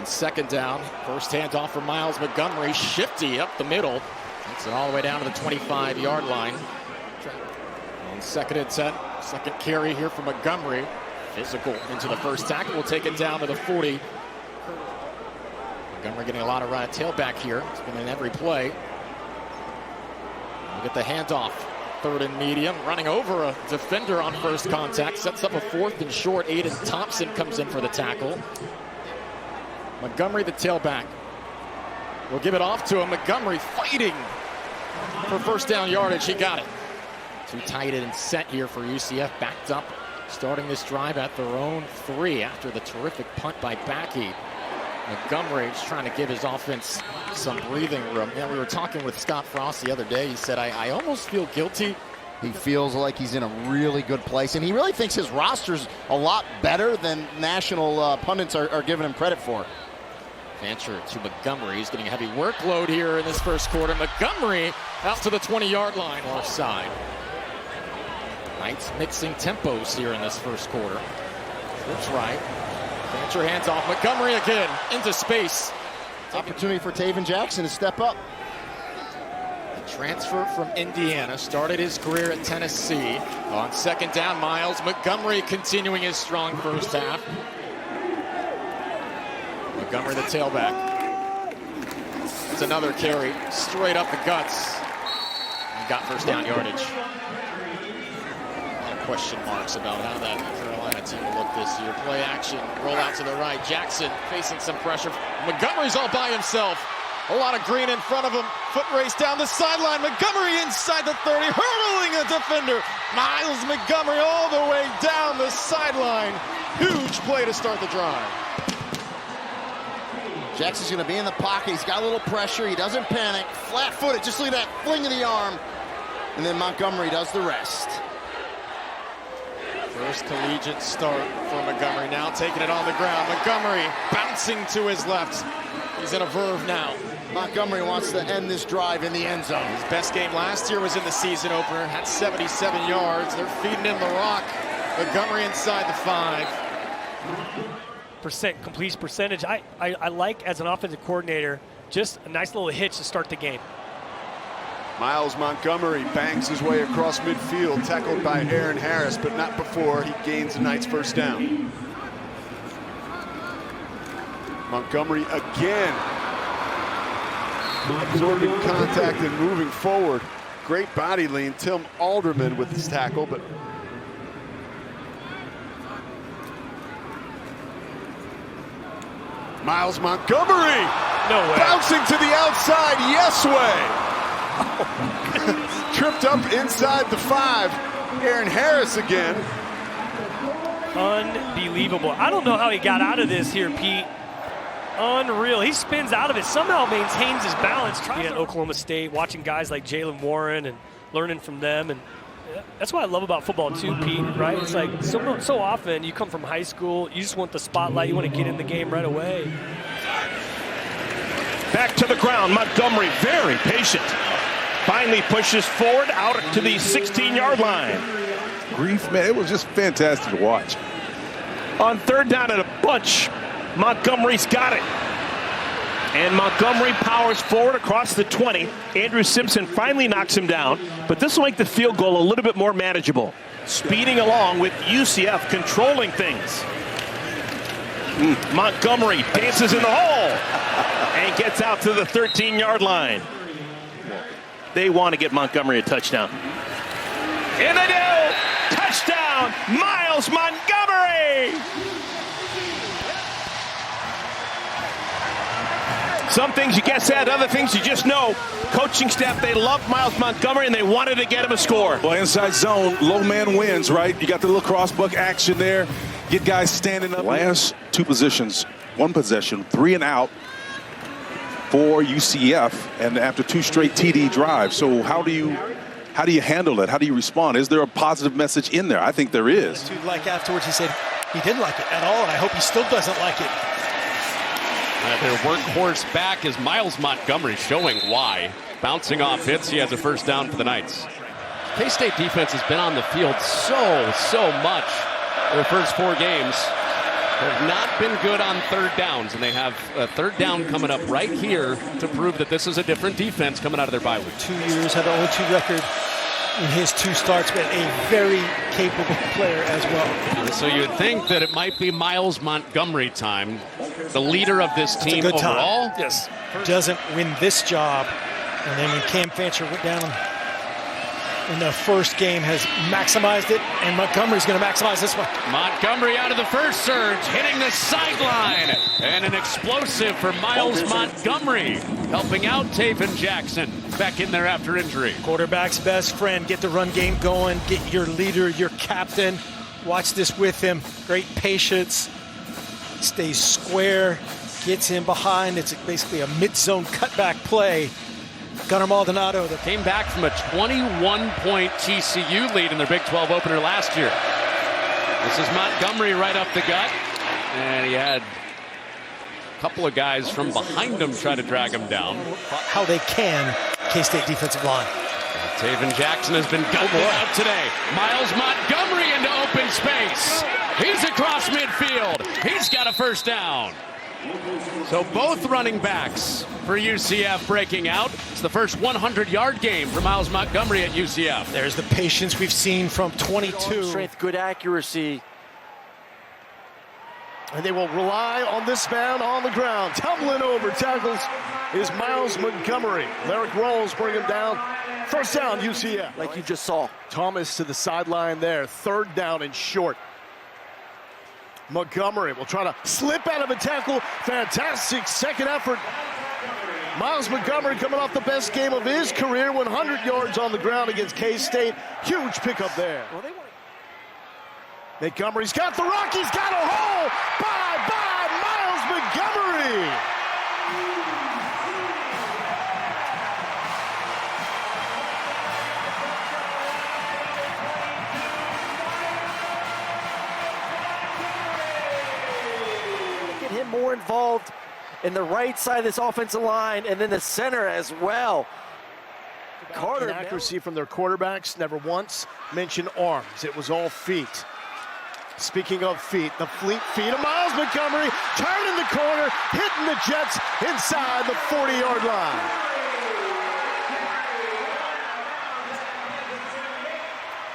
On second down, first handoff from Myles Montgomery, shifty up the middle. Takes it all the way down to the 25-yard line. On second and 10, second carry here from Montgomery. Physical into the first tackle, will take it down to the 40. Montgomery getting a lot of tailback here. It's been in every play. We'll get the handoff. Third and medium, running over a defender on first contact. Sets up a fourth and short. Aiden Thompson comes in for the tackle. Montgomery, the tailback. We'll give it off to him. Montgomery fighting for first down yardage. He got it. Too tight and set here for UCF. Backed up, starting this drive at their own 3 after the terrific punt by Backey. Montgomery is trying to give his offense some breathing room. Yeah, we were talking with Scott Frost the other day. He said, I almost feel guilty. He feels like he's in a really good place, and he really thinks his roster's a lot better than national pundits are giving him credit for. Fancher to Montgomery. He's getting a heavy workload here in this first quarter. Montgomery out to the 20-yard line, offside. Knights mixing tempos here in this first quarter. Trips right. Fancher hands off. Montgomery again into space. Opportunity for Taven Jackson to step up. The transfer from Indiana, started his career at Tennessee. On second down, Myles Montgomery continuing his strong first half. Montgomery, the tailback. It's another carry, straight up the guts. He got first down yardage. A lot of question marks about how that Carolina team will look this year. Play action, roll out to the right. Jackson facing some pressure. Montgomery's all by himself. A lot of green in front of him. Foot race down the sideline. Montgomery inside the 30, hurdling a defender. Myles Montgomery all the way down the sideline. Huge play to start the drive. Jackson's going to be in the pocket. He's got a little pressure. He doesn't panic. Flat-footed. Just leave that fling of the arm. And then Montgomery does the rest. First collegiate start for Montgomery. Now taking it on the ground. Montgomery bouncing to his left. He's in a verve now. Montgomery wants to end this drive in the end zone. His best game last year was in the season opener. Had 77 yards. They're feeding him the rock. Montgomery inside the 5. Completion percentage. I like, as an offensive coordinator, just a nice little hitch to start the game. Myles Montgomery bangs his way across midfield, tackled by Aaron Harris, but not before he gains the Knights' first down. Montgomery again absorbing contact and moving forward. Great body lean. Tim Alderman with his tackle, but Myles Montgomery bouncing to the outside, yes way. Tripped up inside the 5. Aaron Harris again. Unbelievable. I don't know how he got out of this here, Pete. Unreal. He spins out of it, somehow maintains his balance. At Oklahoma State, watching guys like Jalen Warren and learning from them. And that's what I love about football too, Pete, right? It's like so often you come from high school, you just want the spotlight, you want to get in the game right away. Back to the ground, Montgomery, very patient. Finally pushes forward out to the 16-yard line. Grief, man, it was just fantastic to watch. On third down and a bunch, Montgomery's got it. And Montgomery powers forward across the 20. Andrew Simpson finally knocks him down, but this will make the field goal a little bit more manageable. Speeding along with UCF controlling things. Montgomery dances in the hole and gets out to the 13-yard line. They want to get Montgomery a touchdown. And they do! Touchdown, Myles Montgomery! Some things you guess at, other things you just know. Coaching staff, they love Myles Montgomery, and they wanted to get him a score. Well, inside zone, low man wins, right? You got the little crossbuck action there. Get guys standing up. Last 2 positions, 1 possession, 3 and out for UCF, and after 2 straight TD drives. So how do you handle it? How do you respond? Is there a positive message in there? I think there is. Like afterwards, he said he didn't like it at all, and I hope he still doesn't like it. Their workhorse back is Myles Montgomery, showing why. Bouncing off hits, he has a first down for the Knights. K-State defense has been on the field so much their first 4 games. have not been good on third downs, and they have a third down coming up right here to prove that this is a different defense coming out of their bye week. 2 years, had the only 2 record in his 2 starts, but a very capable player as well. So you'd think that it might be Myles Montgomery time, the leader of this team overall. Yes. Doesn't win this job, and then when Cam Fancher went down in the first game, has maximized it, and Montgomery's going to maximize this one. Montgomery out of the first surge, hitting the sideline, and an explosive for Myles Montgomery, helping out Taven Jackson back in there after injury. Quarterback's best friend. Get the run game going. Get your leader, your captain. Watch this with him. Great patience. Stays square. Gets him behind. It's basically a mid-zone cutback play. Gunnar Maldonado came back from a 21-point TCU lead in their Big 12 opener last year. This is Montgomery right up the gut, and he had a couple of guys from behind him try to drag him down. How they can, K-State defensive line. Taven Jackson has been gutted out today. Myles Montgomery into open space. He's across midfield. He's got a first down. So both running backs for UCF breaking out. It's the first 100-yard game for Myles Montgomery at UCF. There's the patience we've seen from 22. Strength, good accuracy. And they will rely on this man on the ground. Tumbling over tackles is Myles Montgomery. Lyric Rolls bring him down. First down, UCF. Like you just saw. Thomas to the sideline there. Third down and short. Montgomery will try to slip out of a tackle. Fantastic second effort. Myles Montgomery coming off the best game of his career, 100 yards on the ground against K-State. Huge pickup there. Montgomery's got the rock. He's got a hole. Bye-bye, Myles Montgomery. Get him more involved in the right side of this offensive line and then the center as well. Carter, accuracy from their quarterbacks, never once mentioned arms. It was all feet. Speaking of feet, the fleet feet of Myles Montgomery, turning the corner, hitting the Jets inside the 40-yard line.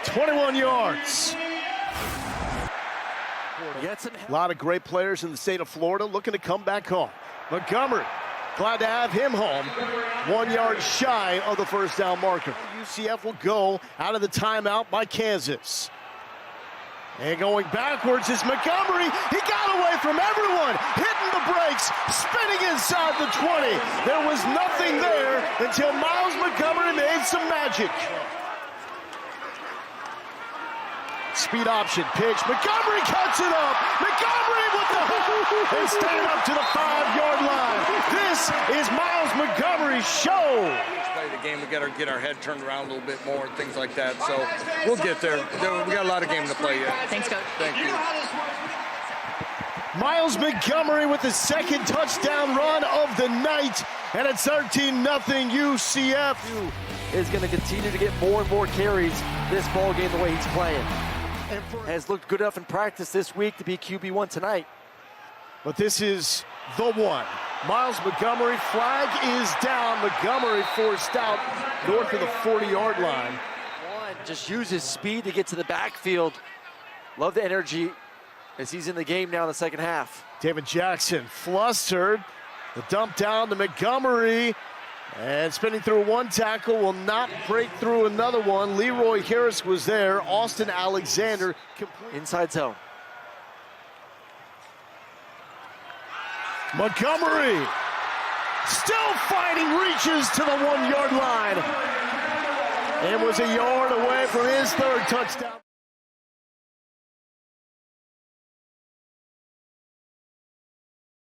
"21 yards. A lot of great players in the state of Florida looking to come back home. Montgomery, glad to have him home. 1 yard shy of the first down marker. UCF will go out of the timeout by Kansas. And going backwards is Montgomery. He got away from everyone, hitting the brakes, spinning inside the 20. There was nothing there until Myles Montgomery made some magic. Speed option pitch. Montgomery cuts it up. Montgomery with the hook and staying up to the 5-yard line. This is Myles Montgomery's show. Play the game, we got to get our head turned around a little bit more and things like that. So we'll get there. We got a lot of game to play yet. Thanks, Coach. Thank you. Myles Montgomery with the second touchdown run of the night, and it's 13-0 UCF. Is going to continue to get more and more carries this ball game the way he's playing. Has looked good enough in practice this week to be QB1 tonight. But this is the one. Myles Montgomery, flag is down. Montgomery forced out north of the 40-yard line. Just use his speed to get to the backfield. Love the energy as he's in the game now in the second half. Taven Jackson flustered. The dump down to Montgomery. And spinning through one tackle, will not break through another one. Leroy Harris was there. Austin Alexander complete. Inside zone. Montgomery still fighting, reaches to the 1-yard line. And was a yard away from his third touchdown.